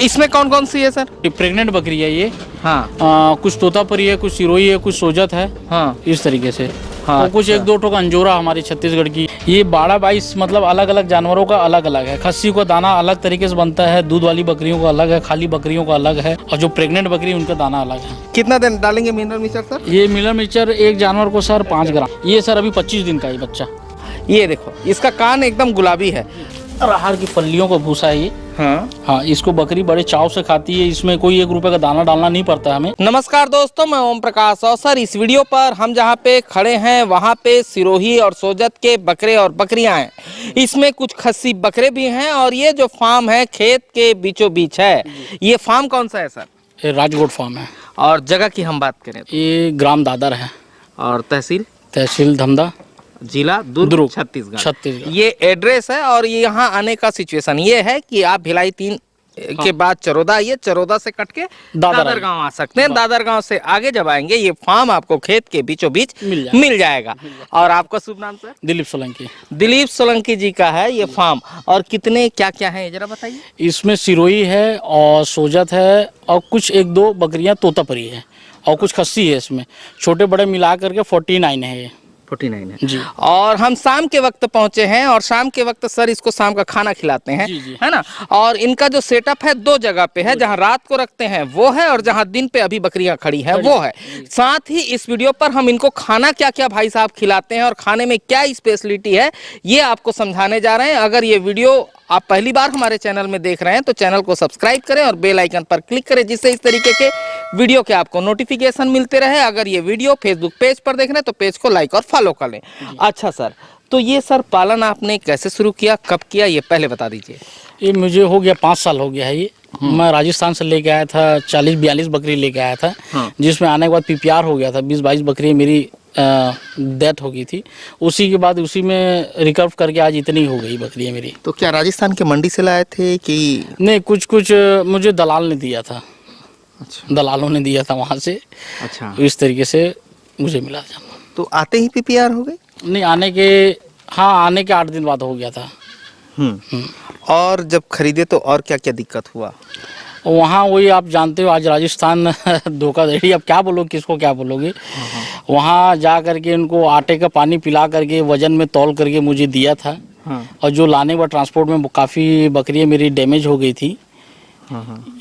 इसमें कौन कौन सी है सर? ये प्रेग्नेंट बकरी है ये। हाँ कुछ तोतापरी है, कुछ सिरोही है, कुछ सोजत है। हाँ इस तरीके से। हाँ, और कुछ अच्छा। एक दो ठो का अंजोरा हमारी छत्तीसगढ़ की। ये 12-22 मतलब अलग अलग जानवरों का अलग अलग है। खस्सी का दाना अलग तरीके से बनता है, दूध वाली बकरियों का अलग है, खाली बकरियों का अलग है, और जो प्रेग्नेंट बकरी उनका दाना अलग है। कितना दिन डालेंगे मिनरल मिक्सचर सर? ये मिलर मिक्सचर एक जानवर को सर 5 ग्राम। ये सर अभी 25 दिन का है बच्चा। ये देखो इसका कान एकदम गुलाबी है। आहार की फलियों का भूसा है ये। हाँ, इसको बकरी बड़े चाव से खाती है। इसमें कोई 1 रुपए का दाना डालना नहीं पड़ता हमें। नमस्कार दोस्तों, मैं ओम प्रकाश। और सर इस वीडियो पर हम जहाँ पे खड़े हैं वहाँ पे सिरोही और सोजत के बकरे और बकरियां हैं। इसमें कुछ खस्सी बकरे भी हैं और ये जो फार्म है खेत के बीचों बीच है। ये फार्म कौन सा है सर? ये राजकोट फार्म है। और जगह की हम बात करें तो? ये ग्राम दादर है और तहसील धमदा, जिला दुर्ग, छत्तीसगढ़। ये एड्रेस है। और ये यहाँ आने का सिचुएशन ये है कि आप भिलाई 3 के बाद चरोदा आइए, चरोदा से कट के दादर गांव आ सकते हैं। दादर गांव से आगे जब आएंगे ये फार्म आपको खेत के बीचों बीच मिल जाएगा। और आपका शुभ नाम सर? दिलीप सोलंकी। दिलीप सोलंकी जी का है ये फार्म। और कितने क्या क्या है जरा बताइए। इसमें सिरोही है और सोजत है और कुछ 1-2 बकरियां तोतापरी है और कुछ खस्सी है। इसमें छोटे बड़े मिला करके 49 है ये। 49 है जी। और हम शाम के वक्त पहुंचे हैं और शाम के वक्त सर इसको शाम का खाना खिलाते हैं। जी। है ना। और इनका जो सेटअप है 2 जगह पे है। जहां रात को रखते हैं वो है और जहां दिन पे अभी बकरियां खड़ी है वो है। साथ ही इस वीडियो पर हम इनको खाना क्या क्या भाई साहब खिलाते हैं और खाने में क्या स्पेशलिटी है ये आपको समझाने जा रहे हैं। अगर ये वीडियो आप पहली बार हमारे चैनल में देख रहे हैं तो चैनल को सब्सक्राइब करें और बेल आइकन पर क्लिक करें, जिससे इस तरीके के वीडियो के आपको नोटिफिकेशन मिलते रहे। अगर ये वीडियो फेसबुक पेज पर देख रहे हैं तो पेज को लाइक और फॉलो कर लें। अच्छा सर, तो ये सर पालन आपने कैसे शुरू किया, कब किया, ये पहले बता दीजिए। ये मुझे हो गया 5 साल हो गया है ये। मैं राजस्थान से लेके आया था, 40-42 बकरी लेके आया था। जिसमें आने के बाद PPR हो गया था। 20-22 बकरी मेरी डेथ हो गई थी। उसी के बाद उसी में रिकर्व करके आज इतनी हो गई बकरियां मेरी। तो क्या राजस्थान के मंडी से लाए थे कि? नहीं, कुछ मुझे दलाल ने दिया था। अच्छा। दलालों ने दिया था वहाँ से। अच्छा। इस तरीके से मुझे मिला जानवर। तो आते ही PPR हो गए? नहीं, आने के 8 दिन बाद हो गया था। और जब खरीदे तो और क्या क्या दिक्कत हुआ? वहाँ वही आप जानते हो, आज राजस्थान धोखाधड़ी। अब क्या बोलोगे, किसको क्या बोलोगे। वहाँ जा करके उनको आटे का पानी पिला करके वजन में तौल करके मुझे दिया था। और जो लाने व ट्रांसपोर्ट में काफ़ी बकरियाँ मेरी डैमेज हो गई थी।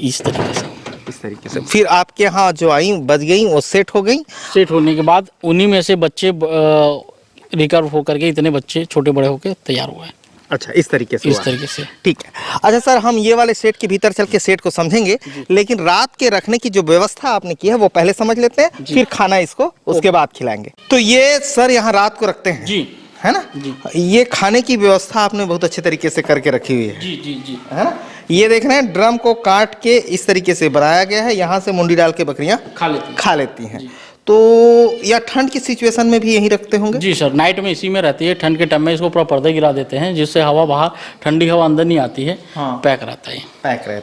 इस तरीके से फिर आपके यहाँ जो आई बच गई वो सेट हो गई। सेट होने के बाद उन्हीं में से बच्चे रिकर्व होकर के इतने बच्चे छोटे बड़े होकर तैयार हुए। अच्छा, इस तरीके से। ठीक है। अच्छा सर, हम ये वाले सेट के भीतर चल के सेट को समझेंगे, लेकिन रात के रखने की जो व्यवस्था आपने की है वो पहले समझ लेते हैं, फिर खाना इसको उसके बाद खिलाएंगे। तो ये सर यहाँ रात को रखते हैं जी, है ना जी। ये खाने की व्यवस्था आपने बहुत अच्छे तरीके से करके रखी हुई है। जी है ना। ये देख रहे हैं ड्रम को काट के इस तरीके से बनाया गया है। यहाँ से मुंडी डाल के बकरियां खा लेती हैं। तो या ठंड की सिचुएशन में भी यही रखते होंगे? जी सर, नाइट में इसी में रहती है। ठंड के टाइम में इसको पूरा पर्दा गिरा देते हैं, जिससे हवा बाहर, ठंडी हवा अंदर नहीं आती है। पैक रहता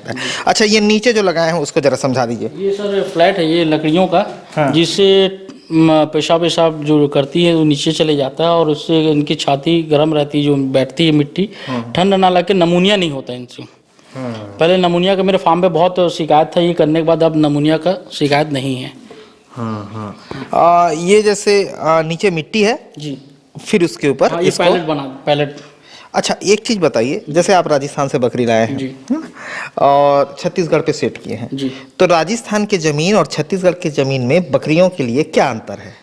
है। अच्छा, ये नीचे जो लगाए हैं उसको जरा समझा दीजिए। ये सर फ्लैट है, ये लकड़ियों का। जिससे पेशाब जो करती है वो नीचे चले जाता है और उससे इनकी छाती गर्म रहती है, जो बैठती है मिट्टी, ठंड ना लगे, नमूनिया नहीं होता इनसे। पहले नमूनिया का मेरे फार्म पे बहुत शिकायत था, ये करने के बाद अब नमूनिया का शिकायत नहीं है। ये जैसे नीचे मिट्टी है जी, फिर उसके ऊपर ये पैलेट। अच्छा, एक चीज बताइए, जैसे आप राजस्थान से बकरी लाए हैं जी, और छत्तीसगढ़ पे सेट किए हैं जी, तो राजस्थान के जमीन और छत्तीसगढ़ के जमीन में बकरियों के लिए क्या अंतर है?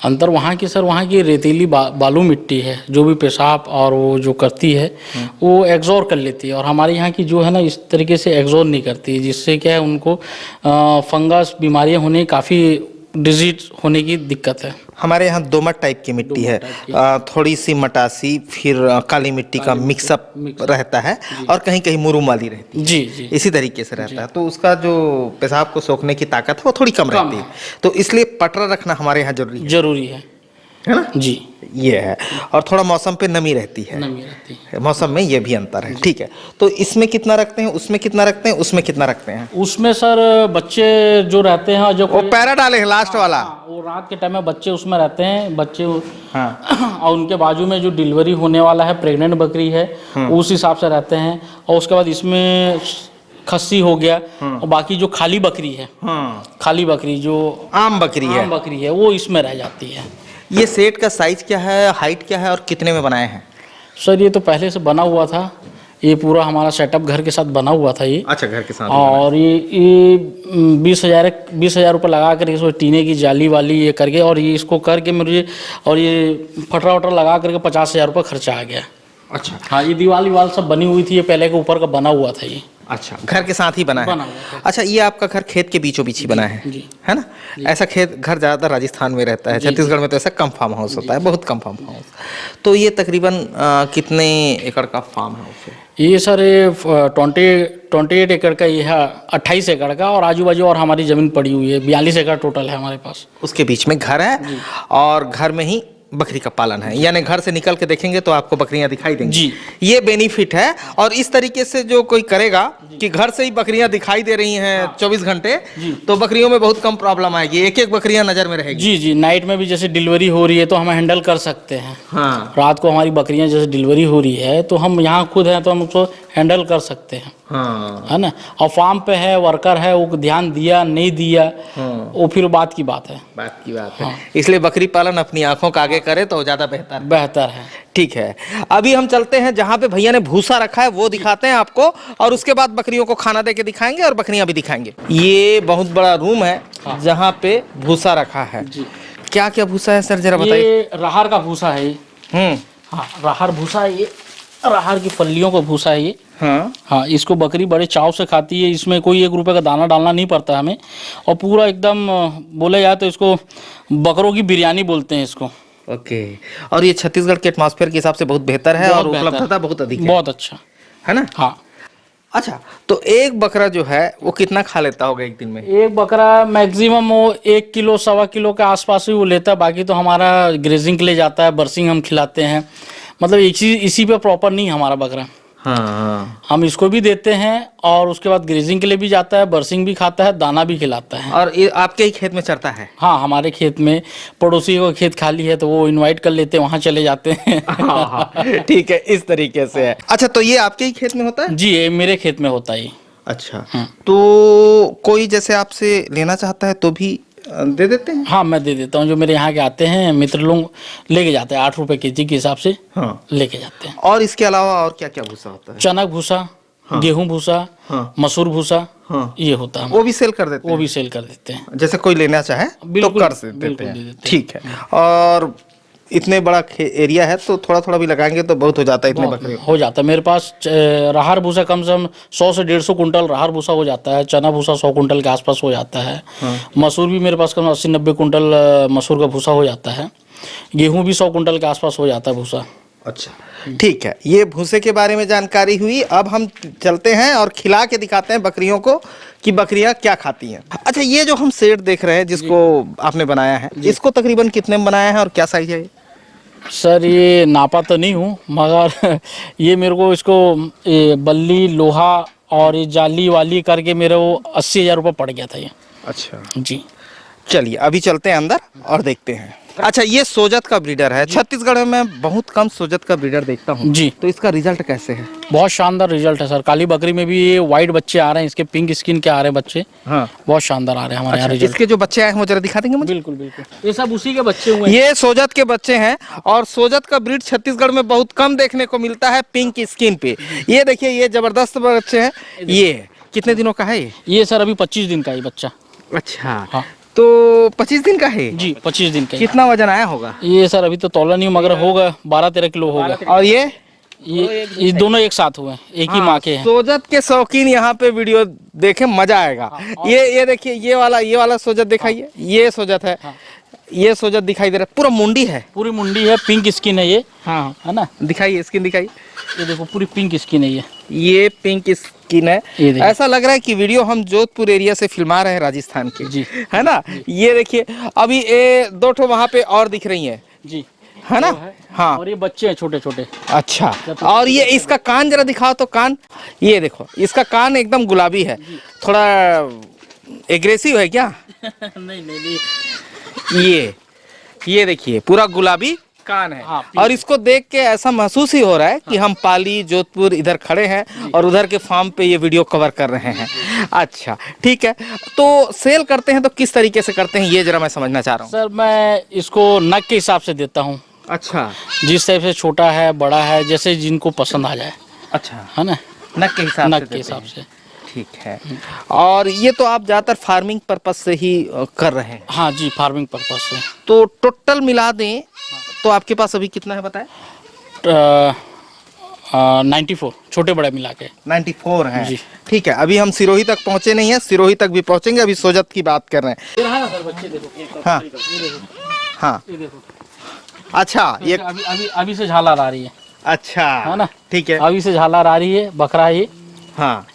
अंतर वहाँ की सर, वहाँ की रेतीली बालू मिट्टी है, जो भी पेशाब और वो जो करती है वो एग्जॉर्ब कर लेती है। और हमारे यहाँ की जो है ना, इस तरीके से एग्जॉर्ब नहीं करती है, जिससे क्या है उनको फंगस बीमारियाँ होने, काफ़ी डिजीज होने की दिक्कत है। हमारे यहाँ दोमट टाइप की मिट्टी है, थोड़ी सी मटासी, फिर काली मिट्टी का मिक्सअप रहता है और कहीं कहीं मुरुम वाली रहती है जी, इसी तरीके से रहता है। तो उसका जो पेशाब को सोखने की ताकत है वो थोड़ी कम रहती है। तो इसलिए पटरा रखना हमारे यहाँ जरूरी है ना जी। ये है। और थोड़ा मौसम पे नमी रहती है, मौसम में ये भी अंतर है। ठीक है। तो इसमें कितना रखते हैं, उसमें कितना रखते हैं, उसमें कितना रखते हैं? उसमें सर बच्चे जो रहते हैं, जो वो पैरा डाले हैं लास्ट वाला, वो रात के टाइम में बच्चे उसमें रहते हैं, बच्चे हाँ और उनके बाजू में जो डिलीवरी होने वाला है, प्रेग्नेंट बकरी है, उस हिसाब से रहते हैं। और उसके बाद इसमें खस्सी हो गया, और बाकी जो खाली बकरी है, खाली बकरी जो आम बकरी है, आम बकरी है, वो इसमें रह जाती है। ये सेट का साइज क्या है, हाइट क्या है और कितने में बनाए हैं? सर ये तो पहले से बना हुआ था, ये पूरा हमारा सेटअप घर के साथ बना हुआ था ये। अच्छा, घर के साथ। और ये 20,000 रुपये लगा कर इसको टीने की जाली वाली ये करके, और ये इसको करके मुझे, और ये फटरा वटरा लगा करके 50,000 रुपये खर्चा आ गया। अच्छा हाँ, ये दीवार वीवार सब बनी हुई थी, ये पहले के ऊपर का बना हुआ था ये। अच्छा, घर के साथ ही बना है। अच्छा, ये आपका घर खेत के बीचों बीच ही बना है, है ना? ऐसा खेत घर ज़्यादातर राजस्थान में रहता है, छत्तीसगढ़ में तो ऐसा कम फार्म हाउस होता है, बहुत कम फार्म हाउस। तो ये तकरीबन कितने एकड़ का फार्म हाउस है? ये सर 28 एकड़ का ये है, 28 एकड़ का, और आजू बाजू और हमारी ज़मीन पड़ी हुई है, 42 एकड़ टोटल है हमारे पास। उसके बीच में घर है और घर में ही बकरी का पालन है, यानी घर से निकल के देखेंगे तो आपको बकरियां दिखाई देंगी जी। ये बेनिफिट है। और इस तरीके से जो कोई करेगा कि घर से ही बकरियां दिखाई दे रही हैं 24 घंटे, तो बकरियों में बहुत कम प्रॉब्लम आएगी, एक एक बकरियां नजर में रहेगी। जी जी, नाइट में भी जैसे डिलीवरी हो रही है तो हम हैंडल कर सकते हैं। हाँ रात को हमारी बकरियां जैसे डिलीवरी हो रही है तो हम यहाँ खुद हैं तो हम उसको हैंडल कर सकते हैं, हाँ है ना। और फार्म पे है, वर्कर है, वो ध्यान दिया नहीं दिया, वो फिर बात की बात है। बात की बात है। इसलिए बकरी पालन अपनी आंखों का आगे करे तो ज़्यादा बेहतर है। ठीक है, अभी हम चलते हैं जहाँ पे भैया ने भूसा रखा है वो दिखाते हैं आपको, और उसके बाद बकरियों को खाना दे के दिखाएंगे और बकरियां भी दिखाएंगे। ये बहुत बड़ा रूम है जहाँ पे भूसा रखा है। क्या क्या भूसा है सर, जरा बताइए। ये राहर का भूसा है ये। हाँ, राहर भूसा है ये, राहर की फलियों का भूसा है ये। हाँ, इसको बकरी बड़े चाव से खाती है, इसमें कोई 1 रुपए का दाना डालना नहीं पड़ता हमें, और पूरा एकदम बोले जाए तो इसको बकरों की बिरयानी बोलते हैं इसको। ओके, और ये छत्तीसगढ़ के एटमॉस्फेयर के हिसाब से बहुत बेहतर है और उपलब्धता बहुत अधिक है। बहुत अच्छा है ना? हाँ। अच्छा, तो एक बकरा जो है वो कितना खा लेता होगा एक दिन में? एक बकरा मैक्सिमम वो 1 किलो 1.25 किलो के आसपास ही वो लेता है, बाकी तो हमारा ग्रेजिंग के लिए जाता है, बर्सिंग हम खिलाते हैं, मतलब इसी पे प्रॉपर नहीं हमारा बकरा। हाँ, हम इसको भी देते हैं और उसके बाद ग्रेजिंग के लिए भी जाता है, बर्सिंग भी खाता है, दाना भी खिलाता है। और ये आपके ही खेत में चरता है? हाँ, हमारे खेत में, पड़ोसी को खेत खाली है तो वो इनवाइट कर लेते हैं, वहाँ चले जाते हैं। ठीक है, इस तरीके से है। अच्छा, तो ये आपके ही खेत में होता है? जी, ये मेरे खेत में होता है। अच्छा, तो कोई जैसे आपसे लेना चाहता है तो भी दे देते हैं? हाँ, मैं दे देता हूँ, जो मेरे यहाँ के आते हैं मित्र लोग लेके जाते हैं, 8 रुपए केजी के हिसाब से लेके जाते हैं। और इसके अलावा और क्या क्या भूसा होता है? चना भूसा, गेहूं भूसा, मसूर भूसा, ये होता है। वो भी सेल कर देते हैं? वो भी सेल कर देते हैं, जैसे कोई लेना चाहे तो कर देते हैं। ठीक है, और इतने बड़ा एरिया है तो थोड़ा थोड़ा भी लगाएंगे तो बहुत हो जाता है, इतने बकरे हो जाता है। मेरे पास राहर भूसा कम से कम 100 से 150 कुंटल राहर भूसा हो जाता है, चना भूसा 100 कुंटल के आसपास हो जाता है, मसूर भी मेरे पास कम 80-90 कुंटल मसूर का भूसा हो जाता है, गेहूं भी 100 कुंटल के आसपास हो जाता है भूसा। अच्छा, ठीक है, ये भूसे के बारे में जानकारी हुई। अब हम चलते हैं और खिला के दिखाते हैं बकरियों को कि बकरियां क्या खाती हैं। अच्छा, ये जो हम सेट देख रहे हैं जिसको आपने बनाया है, इसको तकरीबन कितने में बनाया है और क्या साइज है? सर ये नापा तो नहीं हूँ, मगर ये मेरे को इसको बल्ली लोहा और ये जाली वाली करके मेरे को 80,000 रुपये पड़ गया था ये। अच्छा जी, चलिए अभी चलते हैं अंदर और देखते हैं। अच्छा, ये सोजत का ब्रीडर है। छत्तीसगढ़ में मैं बहुत कम सोजत का ब्रीडर देखता हूँ जी, तो इसका रिजल्ट कैसे है? बहुत शानदार रिजल्ट है सर। काली बकरी में भी ये वाइट बच्चे आ रहे हैं, इसके पिंक स्किन के आ रहे हैं बच्चे, बहुत शानदार आ रहे हैं हमारे यहाँ रिजल्ट। इसके जो बच्चे आए हैं वो जरा दिखा देंगे मुझे? बिल्कुल बिल्कुल, ये सब उसी के बच्चे हुए हैं। ये सोजत के बच्चे हैं और सोजत का ब्रीड छत्तीसगढ़ में बहुत कम देखने को मिलता है पिंक स्किन पे। ये देखिए, ये जबरदस्त बच्चे हैं। ये कितने दिनों का है ये सर अभी 25 दिन का ही बच्चा। अच्छा, हाँ, तो 25 दिन का है जी, 25 दिन का। कितना वजन आया होगा? ये सर अभी तो तौला नहीं, मगर होगा 12-13 किलो होगा। और ये दोनों एक साथ हुए, एक ही माँ के हैं। सोजत के शौकीन यहाँ पे वीडियो देखे, मजा आएगा। ये देखिए, ये वाला सोजत दिखाइए, ये सोजत है, ये सोजत दिखाई दे रहा है, पूरा मुंडी है, पूरी मुंडी है, पिंक स्किन है ये। हाँ, है ना, दिखाइए स्किन दिखाइए। ये देखो पूरी पिंक स्किन है ये पिंक स्किन है। ऐसा लग रहा है कि वीडियो हम जोधपुर एरिया से फिल्मा रहे हैं, राजस्थान के जी, है ना। ये देखिए, अभी ये 2 ठो वहाँ पे और दिख रही हैं जी, है ना। हाँ, और ये बच्चे हैं छोटे छोटे। अच्छा, और ये इसका कान जरा दिखाओ तो। कान, ये देखो, इसका कान एकदम गुलाबी है, थोड़ा एग्रेसिव है क्या? नहीं नहीं नहीं, ये देखिए पूरा गुलाबी कान है। हाँ, और इसको देख के ऐसा महसूस ही हो रहा है कि हम पाली जोधपुर इधर खड़े हैं और उधर के फार्म पे ये वीडियो कवर कर रहे हैं। अच्छा ठीक है, तो सेल करते हैं तो किस तरीके से करते हैं ये जरा मैं समझना चाह रहा हूँ। सर मैं इसको नग के हिसाब से देता हूँ। अच्छा, जिस टाइप से छोटा है बड़ा है जैसे जिनको पसंद आ जाए, अच्छा, है ना, नग के हिसाब से नग के देते हिसाब हैं। से। ठीक है। और ये तो आप ज्यादातर फार्मिंग पर्पस से ही कर रहे हैं। हाँ जी, फार्मिंग पर्पज से। तो टोटल मिला दें तो आपके पास अभी कितना है बताएं? 94 छोटे बड़े मिला के 94 है जी। ठीक है, अभी हम सिरोही तक पहुंचे नहीं है, सिरोही तक भी पहुंचेंगे, अभी सोजत की बात कर रहे हैं। ये रहा ना सर, बच्चे देखो। हाँ हाँ, ये देखो, अच्छा ये अभी से झालर आ रही है। अच्छा है ना, ठीक है। अभी से झालर आ रही है, बकरा है ये। हाँ,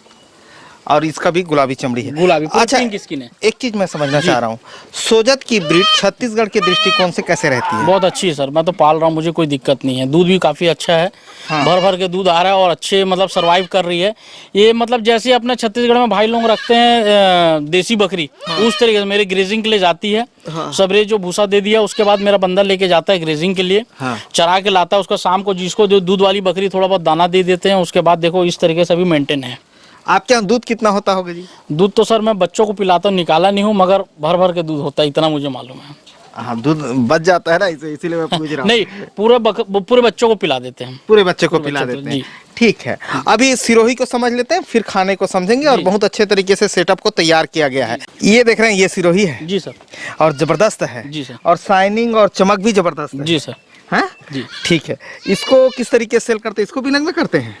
और इसका भी गुलाबी चमड़ी है। गुलाबी अच्छा, पिंक स्किन है। एक चीज मैं समझना चाह रहा हूँ, सोजत की ब्रीड छत्तीसगढ़ के दृष्टिकोण से कैसे रहती है? बहुत अच्छी है सर, मैं तो पाल रहा हूँ, मुझे कोई दिक्कत नहीं है। दूध भी काफ़ी अच्छा है। हाँ। भर भर के दूध आ रहा है और अच्छे मतलब सरवाइव कर रही है ये। मतलब जैसे अपने छत्तीसगढ़ में भाई लोग रखते हैं देसी बकरी, उस तरीके से मेरे ग्रेजिंग के लिए जाती है। सबरे जो भूसा दे दिया उसके बाद मेरा बंदा लेके जाता है ग्रेजिंग के लिए। हाँ। चरा के लाता है उसको, शाम को जिसको जो दूध वाली बकरी थोड़ा बहुत दाना दे देते हैं। उसके बाद देखो इस तरीके से अभी मेंटेन है। आपके यहाँ दूध कितना होता होगा जी? दूध तो सर मैं बच्चों को पिलाता हूँ, निकाला नहीं हूँ, मगर भर भर के दूध होता है, इतना मुझे मालूम है। हाँ, दूध बच जाता है ना, इसीलिए मैं पूछ रहा हूँ। नहीं, पूरे बच्चों को पिला देते हैं। पूरे बच्चे को पिला देते हैं। जी। ठीक है, अभी सिरोही को समझ लेते हैं, फिर खाने को समझेंगे। और बहुत अच्छे तरीके से सेटअप को तैयार किया गया है। ये देख रहे हैं, ये सिरोही है जी सर। और जबरदस्त है जी सर। और शाइनिंग और चमक भी जबरदस्त है। जी सर। हाँ जी। ठीक है, इसको किस तरीके से सेल करते हैं? इसको भी नग में करते हैं?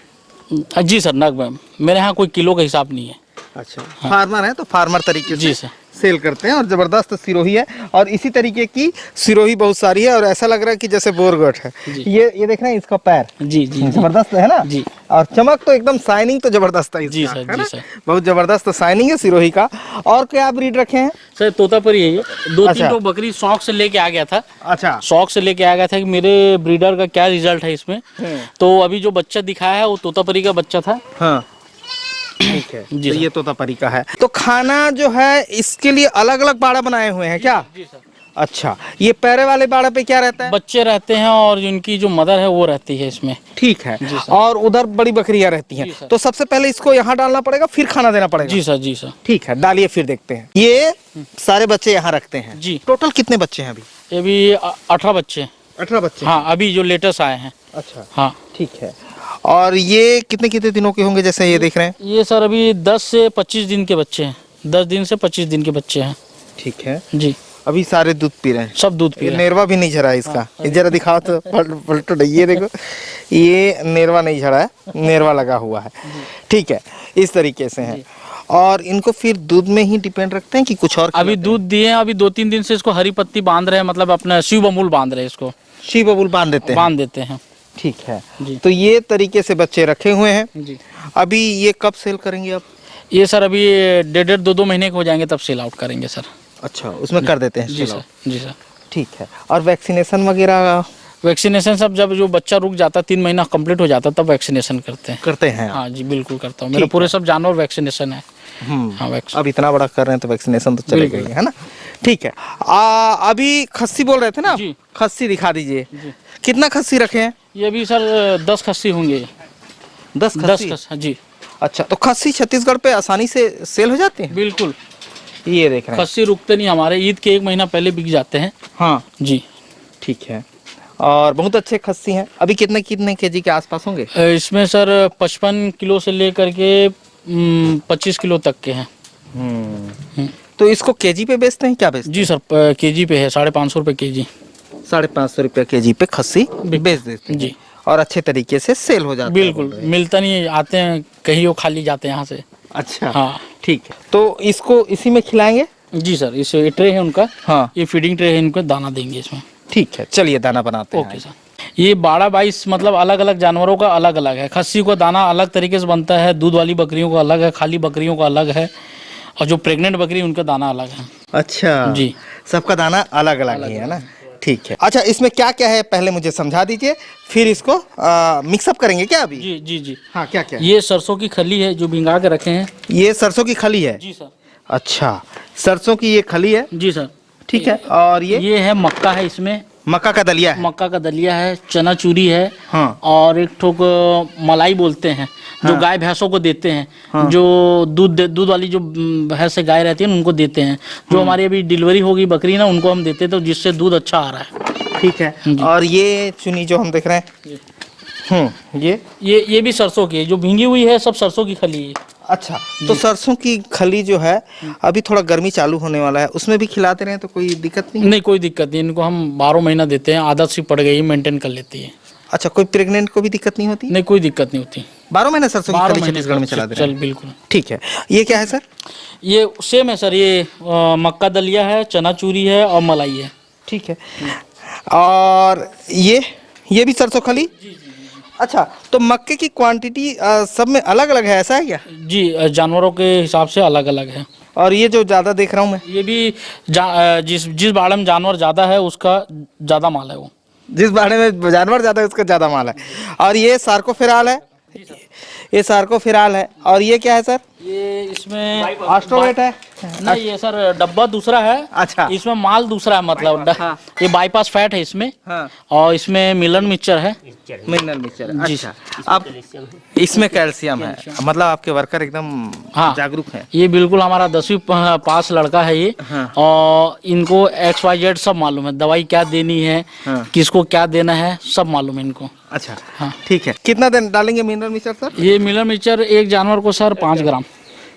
जी सर, नग में मेरे यहाँ कोई किलो का हिसाब नहीं है। अच्छा, फार्मर है तो फार्मर तरीके जी से सर। सेल करते हैं। और जबरदस्त सिरोही है और इसी तरीके की सिरोही बहुत सारी है और ऐसा लग रहा है कि जैसे बोरगट है। जी। ये देख रहे हैं इसका पैर जी जी जी। जबरदस्त है ना। जी। और चमक तो एकदम, शाइनिंग तो जबरदस्त है इसका, जी सर, है जी ना? सर। बहुत जबरदस्त शाइनिंग है सिरोही का। और क्या ब्रीड रखे हैं? सर तोतापरी है ये। दो अच्छा। तीन तो बकरी शौक से लेके आ गया था। अच्छा, शौक से लेके आ गया था कि मेरे ब्रीडर का क्या रिजल्ट है इसमें। तो अभी जो बच्चा दिखाया है वो तोतापरी का बच्चा था। हाँ ठीक है। जी तो सर। ये तोतापरी का है। तो खाना जो है इसके लिए अलग अलग बाड़ा बनाए हुए हैं क्या? जी सर। अच्छा, ये पैरे वाले बाड़ा पे क्या रहता है? बच्चे रहते हैं और इनकी जो मदर है वो रहती है इसमें। ठीक है। जी सर। और उधर बड़ी बकरियां रहती जी हैं, सर। तो सबसे पहले इसको यहाँ डालना पड़ेगा, फिर खाना देना पड़ेगा? जी सर। जी सर। ठीक है, डालिए फिर देखते हैं। ये सारे बच्चे यहाँ रखते हैं जी। टोटल कितने बच्चे हैं अभी? ये भी 18 बच्चे हैं। 18 बच्चे। हाँ, अभी जो लेटेस्ट आए हैं। अच्छा हाँ। ठीक है। और ये कितने कितने दिनों के होंगे जैसे ये देख रहे हैं? ये सर अभी 10 से 25 दिन के बच्चे हैं। 10 दिन से 25 दिन के बच्चे हैं। ठीक है, जी। अभी सारे दूध पी रहे हैं? सब दूध पी ये रहे हैं। नेरवा भी नहीं झड़ा है इसका। ये जरा दिखाओ तो, पलटो ये देखो, ये नेरवा नहीं झड़ा है, नेरवा लगा हुआ है। ठीक है, इस तरीके से है। और इनको फिर दूध में ही डिपेंड रखते हैं कि कुछ और? अभी दूध दिए हैं, अभी 2-3 दिन से इसको हरी पत्ती बांध रहे हैं, मतलब अपना शिव अमूल बांध रहे हैं इसको। शिव बबूल बांध देते हैं? बांध देते हैं। ठीक है। जी। तो ये तरीके से बच्चे रखे हुए हैं। जी। अभी ये कब सेल करेंगे आप? ये सर अभी 1.5 2 महीने के हो जाएंगे तब सेल आउट करेंगे सर। अच्छा, उसमें कर देते हैं? जी चलो। सर। जी सर। ठीक है। और वैक्सीनेशन वगैरह वैक्सीनेशन सब जब जो बच्चा रुक जाता 3 महीना कंप्लीट हो जाता तब वैक्सीनेशन करते हैं। करते हैं? हाँ जी, बिल्कुल करता हूँ। मेरे पूरे सब जानवर वैक्सीनेशन है। हाँ, वैक्सीन। अब इतना बड़ा कर रहे हैं तो वैक्सीनेशन तो चलेगा ही, है ना? ठीक है। अभी खस्सी बोल रहे थे ना? जी। खस्सी दिखा दीजिए। जी। कितना खस्सी रखे हैं? ये भी सर 10 खस्सी होंगे। 10 10 खस्सी? खस्सी जी। अच्छा, तो खस्सी छत्तीसगढ़ पे आसानी से सेल हो जाते हैं? बिल्कुल। ये देख रहे हैं। खस्सी रुकते नहीं हमारे, ईद के 1 महीना पहले बिक जाते हैं। हाँ जी। ठीक है। और बहुत अच्छे खस्सी हैं। अभी कितने कितने केजी के आसपास होंगे? इसमें सर 55 किलो से लेकर के 25 किलो तक के हैं। तो इसको केजी पे बेचते हैं, क्या बेचते जी सर, केजी पे है 550 रुपये केजी। हैं? 550 रुपया केजी पे खस्सी बेच देते हैं। जी। और अच्छे तरीके से सेल हो जाता है? बिल्कुल, मिलता नहीं है, आते हैं कहीं वो खाली जाते हैं यहाँ से। अच्छा हाँ। ठीक है। तो इसको इसी में खिलाएंगे? जी सर, इस ट्रे है उनका। हाँ ये फीडिंग ट्रे है, इनको दाना देंगे इसमें। ठीक है, चलिए दाना बनाते हैं। Okay sir. ये 12-22 मतलब अलग अलग जानवरों का अलग अलग है। खस्सी को दाना अलग तरीके से बनता है, दूध वाली बकरियों का अलग है, खाली बकरियों का अलग है, और जो प्रेग्नेंट बकरी उनका दाना अलग है। अच्छा जी। सबका दाना अलग अलग ही है ना? ठीक है। अच्छा, इसमें क्या क्या है पहले मुझे समझा दीजिए, फिर इसको मिक्सअप करेंगे क्या अभी? जी जी जी। हाँ, क्या क्या? ये सरसों की खली है जो भिंगा के रखे हैं। ये सरसों की खली है? जी सर। अच्छा, सरसों की ये खली है। जी सर। ठीक है। और ये है मक्का है, इसमें मक्का का दलिया है। मक्का का दलिया है, चना चूरी है। हाँ। और एक ठोक मलाई बोलते हैं, जो हाँ। गाय भैंसों को देते हैं। हाँ। जो दूध वाली जो भैंस से गाय रहती है उनको देते हैं। जो हमारी अभी डिलीवरी होगी बकरी ना, उनको हम देते हैं, तो जिससे दूध अच्छा आ रहा है। ठीक है। और ये चुनी जो हम देख रहे हैं, ये भी सरसों की है, जो भींगी हुई है सब सरसों की खली है। अच्छा, तो सरसों की खली जो है अभी थोड़ा गर्मी चालू होने वाला है, उसमें भी खिलाते रहे तो कोई दिक्कत नहीं? नहीं, कोई दिक्कत नहीं, इनको हम 12 महीना देते हैं, आदत सी पड़ गई, मेंटेन कर लेती है। अच्छा, कोई प्रेग्नेंट को भी दिक्कत नहीं होती? नहीं, कोई दिक्कत नहीं होती। 12 महीने सरसों की 12 खली महीने छत्तीसगढ़ में चला दे रहे चल हैं। बिल्कुल। ठीक है। ये क्या है सर? ये सेम है सर, ये मक्का दलिया है, चना चूरी है और मलाई है। ठीक है। और ये भी सरसों खली? अच्छा, तो मक्के की क्वांटिटी सब में अलग अलग है, ऐसा है क्या? जी, जानवरों के हिसाब से अलग अलग है। और ये जो ज़्यादा देख रहा हूँ मैं, ये भी जिस बाड़े में जानवर ज़्यादा है उसका ज़्यादा माल है वो। जिस बाड़े में जानवर ज़्यादा है उसका ज़्यादा माल है। और ये सार्कोफेराल है, ये सार्कोफेराल है। और ये क्या है सर? ये इसमें ऑस्ट्रोवेट है? नहीं, ये सर डब्बा दूसरा है। अच्छा। इसमें माल दूसरा है, मतलब हाँ। ये बाईपास फैट है इसमें। हाँ। और इसमें मिलन मिक्सचर है। Mineral mixture. जी। अच्छा, अब इसमें कैल्शियम है, मतलब आपके वर्कर एकदम हाँ। जागरूक हैं। ये बिल्कुल हमारा 10वीं पास लड़का है ये। हाँ। और इनको XYZ सब मालूम है, दवाई क्या देनी है, हाँ। किसको क्या देना है, सब मालूम है इनको। अच्छा। हाँ। ठीक है। कितना दिन डालेंगे मिनरल मिक्सचर सर? ये मिलन मिक्सचर एक जानवर को सर 5 ग्राम।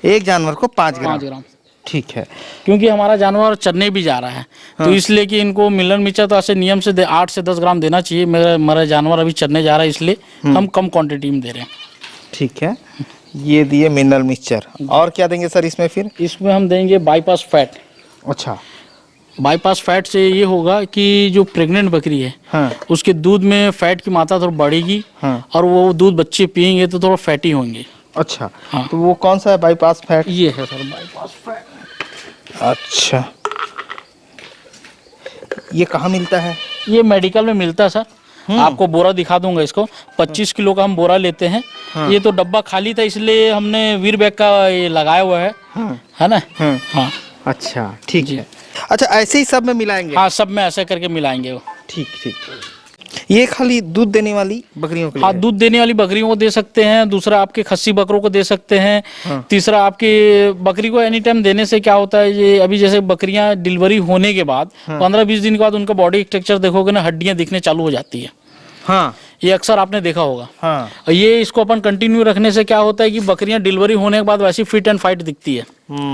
एक जानवर को 5 ग्राम? 5 ग्राम। ठीक है। क्योंकि हमारा जानवर चरने भी जा रहा है। हाँ। तो इसलिए कि इनको मिलन मिक्सचर तो ऐसे नियम से 8 से 10 ग्राम देना चाहिए। मेरा जानवर अभी चरने जा रहा है, इसलिए हम कम क्वांटिटी में दे रहे हैं। ठीक है। ये दिए मिनरल मिक्सचर। और क्या देंगे सर इसमें फिर? इसमें हम देंगे बाईपास फैट। अच्छा। बाईपास फैट से ये होगा कि जो प्रेग्नेंट बकरी है, हाँ। उसके दूध में फैट की मात्रा थोड़ा बढ़ेगी। हाँ। और वो दूध बच्चे पियेंगे तो थोड़ा फैटी होंगे। अच्छा। हाँ। तो वो कौन सा है बाईपास फैट? ये है सर बाईपास फैट। अच्छा, ये कहाँ मिलता है? ये मेडिकल में मिलता है सर। आपको बोरा दिखा दूंगा इसको। 25 किलो का हम बोरा लेते हैं। ये तो डब्बा खाली था, इसलिए हमने वीर बैग का ये लगाया हुआ है। है ना? हाँ। अच्छा, ठीक है। अच्छा, ऐसे ही सब में मिलाएंगे? हाँ, सब में ऐसे करके मिलाएंगे वो। ठीक ठीक। ये खाली दूध देने वाली बकरियों के लिए? हाँ, दूध देने वाली बकरियों को दे सकते हैं। दूसरा आपके खस्सी बकरों को दे सकते हैं। हाँ। तीसरा आपके बकरी को एनी टाइम देने से क्या होता है, ये अभी जैसे बकरियां डिलीवरी होने के बाद 15-20 दिन के बाद उनका बॉडी स्ट्रक्चर देखोगे ना, हड्डियां दिखने चालू हो जाती है। हाँ। ये अक्सर आपने देखा होगा। हाँ। और ये इसको अपन कंटिन्यू रखने से क्या होता है कि बकरियां डिलीवरी होने के बाद वैसी फिट एंड फाइट दिखती है,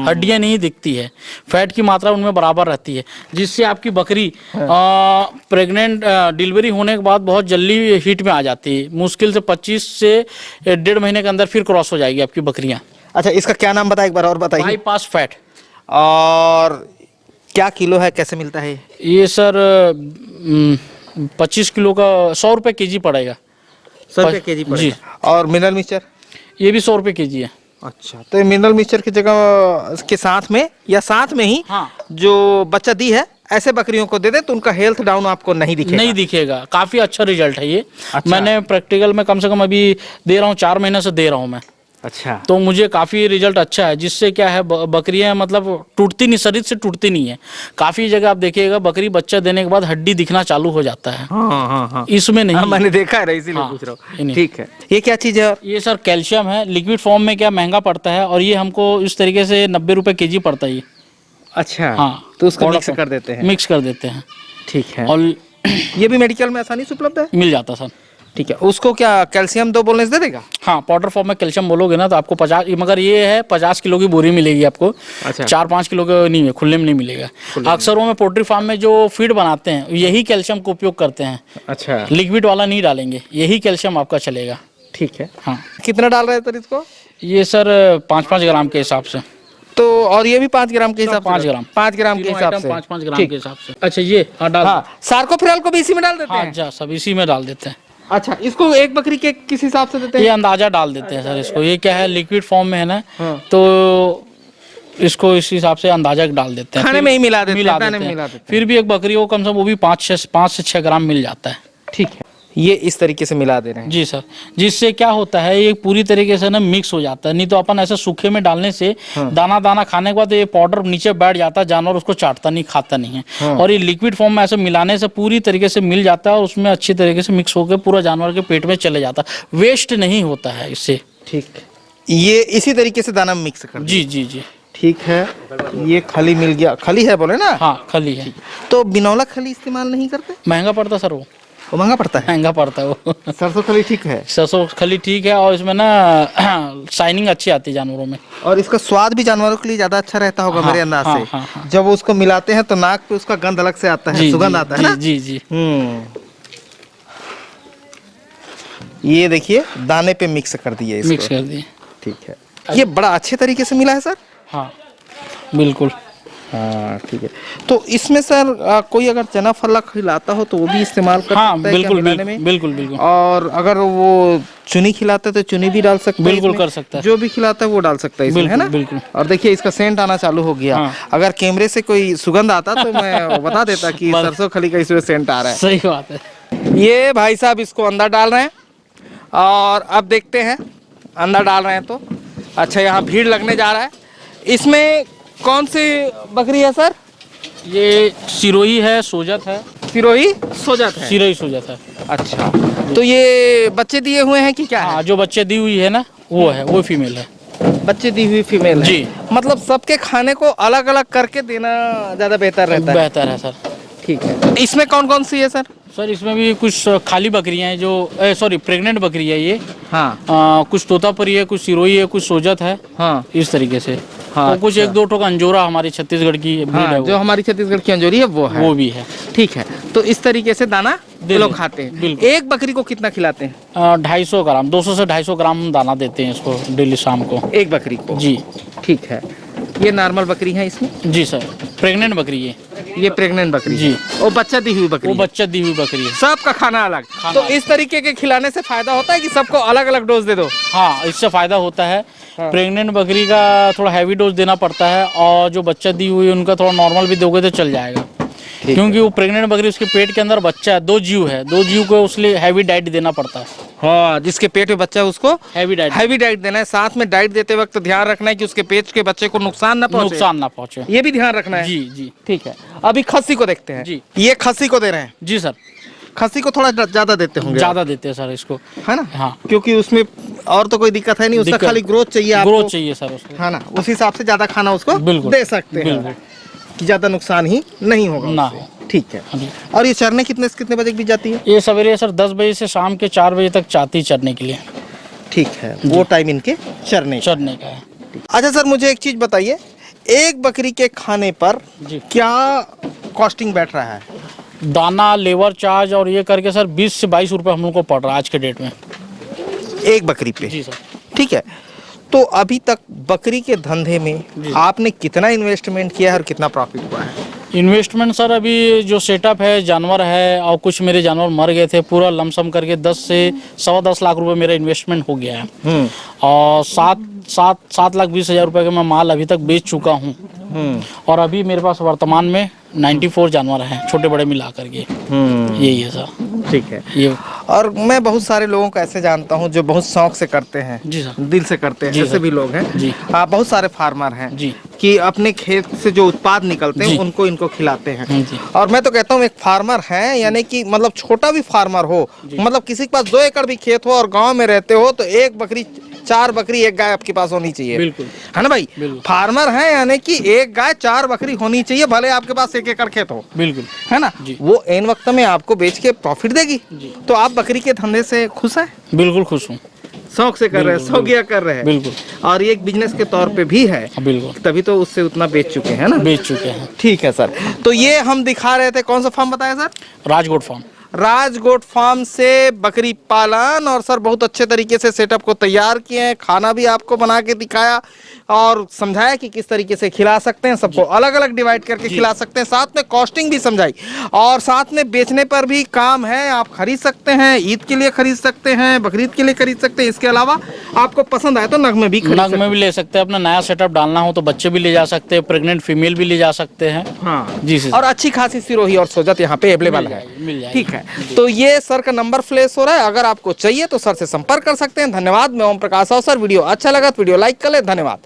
हड्डियां नहीं दिखती है, फैट की मात्रा उनमें बराबर रहती है, जिससे आपकी बकरी प्रेग्नेंट डिलीवरी होने के बाद बहुत जल्दी हीट में आ जाती है। मुश्किल से 25 से 1.5 महीने के अंदर फिर क्रॉस हो जाएगी आपकी बकरियां। अच्छा, इसका क्या नाम बताए एक बार और बताइए? Bypass fat. और क्या किलो है, कैसे मिलता है? ये सर 25 किलो का 100 रुपये केजी पड़ेगा। 100 रुपये केजी पड़ेगा। जी। और मिनरल मिक्सचर? ये भी 100 रुपये केजी है। अच्छा, तो ये मिनरल मिक्सचर की जगह के साथ में या साथ में ही हाँ। जो बच्चा दी है ऐसे बकरियों को दे दे तो उनका हेल्थ डाउन आपको नहीं दिखेगा? नहीं दिखेगा। काफी अच्छा रिजल्ट है ये। अच्छा। मैंने प्रैक्टिकल में कम से कम अभी दे रहा हूँ, 4 महीने से दे रहा हूँ मैं। अच्छा। तो मुझे काफी रिजल्ट अच्छा है, जिससे क्या है बकरियां मतलब टूटती नहीं, शरीर से टूटती नहीं है। काफी जगह आप देखिएगा बकरी बच्चा देने के बाद हड्डी दिखना चालू हो जाता है। हाँ हाँ हाँ। इसमें नहीं। मैंने देखा है, इसीलिए हाँ, पूछ रहा हूँ। इन्हीं। ठीक है। ये क्या चीज है? ये सर कैल्शियम है। लिक्विड फॉर्म में क्या महंगा पड़ता है, और ये हमको इस तरीके से 90 रुपये केजी पड़ता है ये। अच्छा। हाँ, तो उसको powder मिक्स form। कर देते हैं? मिक्स कर देते हैं। ठीक है। और ये भी मेडिकल में आसानी से उपलब्ध है? मिल जाता सर। ठीक है। उसको क्या कैल्शियम 2 बोलने से दे देगा? हाँ, पाउडर फॉर्म में कैल्शियम बोलोगे ना तो आपको 50, मगर ये है 50 किलो की बोरी मिलेगी आपको। अच्छा। 4-5 किलो का नहीं है, खुले में नहीं मिलेगा। अक्सर वो में पोल्ट्री फार्म में जो फीड बनाते हैं यही कैल्शियम का उपयोग करते हैं। अच्छा। लिक्विड वाला नहीं डालेंगे, यही कैल्शियम आपका चलेगा। ठीक है। हाँ। कितना डाल रहे हैं सर इसको? ये सर 5-5 ग्राम के हिसाब से। तो और ये भी 5 ग्राम के हिसाब से? 5 ग्राम। 5 ग्राम के हिसाब से? 5-5 ग्राम ठीक। के हिसाब से। अच्छा, ये हाँ डाल। हाँ, सार्कोफेराल को भी इसी में डाल देते हाँ हैं? जा, सब इसी में डाल देते हैं। अच्छा, इसको एक बकरी के किस हिसाब से देते ये हैं? अंदाजा डाल देते हैं सर इसको। ये क्या है, लिक्विड फॉर्म में है ना, हाँ। तो इसको इस हिसाब से अंदाजा डाल देते हैं। खाने फिर में ही मिला देते हैं, मिला दाने देते में हैं। मिला देते हैं। फिर भी एक बकरी को कम से कम वो भी 5 से 6 ग्राम मिल जाता है। ठीक है। ये इस तरीके से मिला दे रहे हैं। जी सर, जिससे क्या होता है ये पूरी तरीके से ना मिक्स हो जाता है। नहीं तो अपन ऐसे सूखे में डालने से दाना दाना खाने के बाद ये पाउडर नीचे बैठ जाता है, जानवर उसको चाटता नहीं, खाता नहीं है। और ये लिक्विड फॉर्म में ऐसे मिलाने से पूरी तरीके से मिल जाता है और उसमें अच्छी तरीके से मिक्स होकर पूरा जानवर के पेट में चले जाता है, वेस्ट नहीं होता है इससे। ठीक, ये इसी तरीके से दाना मिक्स कर जी जी जी ठीक है। ये खली मिल गया, खली है बोले ना? हाँ खली है। तो बिनौला खली इस्तेमाल नहीं करते? महंगा पड़ता सर, वो महंगा पड़ता है? महंगा पड़ता है वो। सरसों खली ठीक है? सरसों खली ठीक है और इसमें ना शाइनिंग अच्छी आती है जानवरों में। और इसका स्वाद भी जानवरों के लिए ज्यादा अच्छा रहता होगा मेरे अंदाज से। हाँ। जब वो उसको मिलाते हैं तो नाक पे उसका गंध अलग से आता है, सुगंध आता है ना? जी जी। ये देखिए दाने पे मिक्स कर दिए इसको। मिक्स कर दिए। ठीक है, ये बड़ा अच्छे तरीके से मिला है सर। हाँ बिल्कुल। हाँ ठीक है। तो इसमें सर कोई अगर चना फला खिलाता हो तो वो भी इस्तेमाल कर हाँ, सकता है बिल्कुल, क्या मिलाने में? बिल्कुल बिल्कुल। और अगर वो चुनी खिलाता है तो चुनी भी डाल सकता है? बिल्कुल इसमें? कर सकता है। जो भी खिलाता है वो डाल सकता है इसमें, है ना? बिल्कुल। और देखिए इसका सेंट आना चालू हो गया। हाँ। अगर कैमरे से कोई सुगंध आता तो मैं बता देता कि सरसों खली का इसमें सेंट आ रहा है। सही बात है। ये भाई साहब इसको अंदर डाल रहे हैं और अब देखते हैं अंदर डाल रहे हैं तो अच्छा यहाँ भीड़ लगने जा रहा है। इसमें कौन सी बकरी है सर? ये सिरोही है, सोजत है। सिरोही सोजत है? सिरोही सोजत है। अच्छा, तो ये बच्चे दिए हुए हैं कि क्या है? हाँ, जो बच्चे दी हुई है ना वो है, वो फीमेल है। बच्चे दी हुई फीमेल है? जी। मतलब सबके खाने को अलग अलग करके देना ज्यादा बेहतर रहता है? बेहतर है सर। ठीक है। इसमें कौन कौन सी है सर? सर इसमें भी कुछ खाली बकरियां हैं जो सॉरी प्रेग्नेंट बकरी है ये। हाँ। कुछ तोतापरी है, कुछ सिरोही है, कुछ सोजत है। हाँ इस तरीके से। हाँ, और कुछ अच्छा। एक दो ठो अंजोरा हमारी छत्तीसगढ़ की ब्रीड हाँ, है वो। जो हमारी छत्तीसगढ़ की अंजोरी है वो है? वो भी है। ठीक है। तो इस तरीके से दाना दे लोग दें। खाते हैं। बिल्कुल। एक बकरी को कितना खिलाते हैं? 250 ग्राम, 200 से 250 ग्राम हम दाना देते हैं इसको डेली शाम को। एक बकरी को? जी। ठीक है। ये नॉर्मल बकरी है इसमें? जी सर, प्रेग्नेंट बकरी है। ये प्रेग्नेंट बकरी जी। है। और बच्चा दी हुई बकरी वो है। बच्चा दी हुई बकरी है। सबका खाना अलग? तो इस तरीके के खिलाने से फायदा होता है कि सबको अलग अलग डोज दे दो? हाँ, इससे फायदा होता है। प्रेग्नेंट बकरी का थोड़ा हैवी डोज देना पड़ता है और जो बच्चा दी हुई उनका थोड़ा नॉर्मल भी दोगे तो चल जाएगा। क्योंकि वो प्रेग्नेंट बकरी उसके पेट के अंदर बच्चा है, 2 जीव है, 2 जीव को उसलिए हैवी डाइट देना पड़ता है। हाँ, जिसके पेट में बच्चा है उसको हैवी डाइट देना है। साथ में डाइट देते वक्त ध्यान रखना है कि उसके पेट के बच्चे को नुकसान ना पहुंचे। ये भी ध्यान रखना है। जी जी। ठीक है। अभी खस्सी को देखते हैं जी। ये खस्सी को दे रहे हैं? जी सर, खस्सी को थोड़ा ज्यादा देते होंगे? ज्यादा देते हैं सर इसको, है ना? हाँ। क्योंकि उसमें और तो कोई दिक्कत है नहीं, उसका खाली ग्रोथ चाहिए आपको। ग्रोथ चाहिए सर उसको, है ना? उस हिसाब से ज्यादा खाना उसको बिल्कुल दे सकते हैं कि ज्यादा नुकसान ही नहीं होगा ना उससे। ठीक है। हाँ जी। और ये चरने कितने से कितने बजे भी जाती है? ये सवेरे सर 10 बजे से शाम के 4 बजे तक चाहती चरने के लिए। ठीक है, वो टाइम इनके चरने का है। अच्छा सर, मुझे एक चीज बताइए, एक बकरी के खाने पर जी क्या कॉस्टिंग बैठ रहा है? दाना, लेबर चार्ज और ये करके सर 20 से 22 रुपए हम लोग को पड़ रहा है आज के डेट में, एक बकरी पे? जी सर। ठीक है। तो अभी तक बकरी के धंधे में आपने कितना इन्वेस्टमेंट किया है और कितना प्रॉफिट हुआ है? इन्वेस्टमेंट सर अभी जो सेटअप है, जानवर है और कुछ मेरे जानवर मर गए थे, पूरा लमसम करके 10 से 10.25 लाख रुपए मेरा इन्वेस्टमेंट हो गया है। और 7 लाख 20 हजार रुपए का मैं माल अभी तक बेच चुका हूँ। और अभी मेरे पास वर्तमान में 94 जानवर हैं, छोटे बड़े मिला करके। यही है सर। ठीक है। ये और मैं बहुत सारे लोगों को ऐसे जानता हूँ जो बहुत शौक से करते हैं। जी सर। दिल से करते हैं, ऐसे भी लोग हैं जी। बहुत सारे फार्मर हैं जी कि अपने खेत से जो उत्पाद निकलते हैं उनको इनको खिलाते हैं। जी। और मैं तो कहता हूँ एक फार्मर है, यानी कि मतलब छोटा भी फार्मर हो, मतलब किसी के पास 2 एकड़ भी खेत हो और गांव में रहते हो तो 1 बकरी 4 बकरी 1 गाय आपके पास होनी चाहिए। बिल्कुल। है ना भाई? फार्मर है यानी कि 1 गाय 4 बकरी होनी चाहिए, भले आपके पास 1 एकड़ खेत हो। बिल्कुल। है ना? वो एन वक्त में आपको बेच के प्रॉफिट देगी। तो आप बकरी के धंधे से खुश हैं? बिल्कुल खुश हूँ। शौक से कर रहे हैं, शौकिया कर रहे हैं। बिल्कुल। और ये एक बिजनेस के तौर पे भी है। बिल्कुल। तभी तो उससे उतना बेच चुके हैं ना? बेच चुके हैं। ठीक है सर। तो ये हम दिखा रहे थे, कौन सा फार्म बताया सर? राजगोट फार्म। राजगोट फार्म से बकरी पालन। और सर बहुत अच्छे तरीके से सेटअप को तैयार किए हैं, खाना भी आपको बना के दिखाया और समझाया कि किस तरीके से खिला सकते हैं, सबको अलग अलग डिवाइड करके खिला सकते हैं, साथ में कॉस्टिंग भी समझाई और साथ में बेचने पर भी काम है। आप खरीद सकते हैं, ईद के लिए खरीद सकते हैं, बकरीद के लिए खरीद सकते हैं। इसके अलावा आपको पसंद आए तो नग में भी ले सकते हैं। अपना नया सेटअप डालना हो तो बच्चे भी ले जा सकते हैं, प्रेग्नेंट फीमेल भी ले जा सकते हैं। हाँ जी सर। और अच्छी खासी सिरोही और सोजत यहाँ पे अवेलेबल है। मिल जाएगी। ठीक है, तो ये सर का नंबर फ्लैश हो रहा है, अगर आपको चाहिए तो सर से संपर्क कर सकते हैं। धन्यवाद। मैं ओम प्रकाश अवसर। वीडियो अच्छा लगा तो वीडियो लाइक कर ले। धन्यवाद।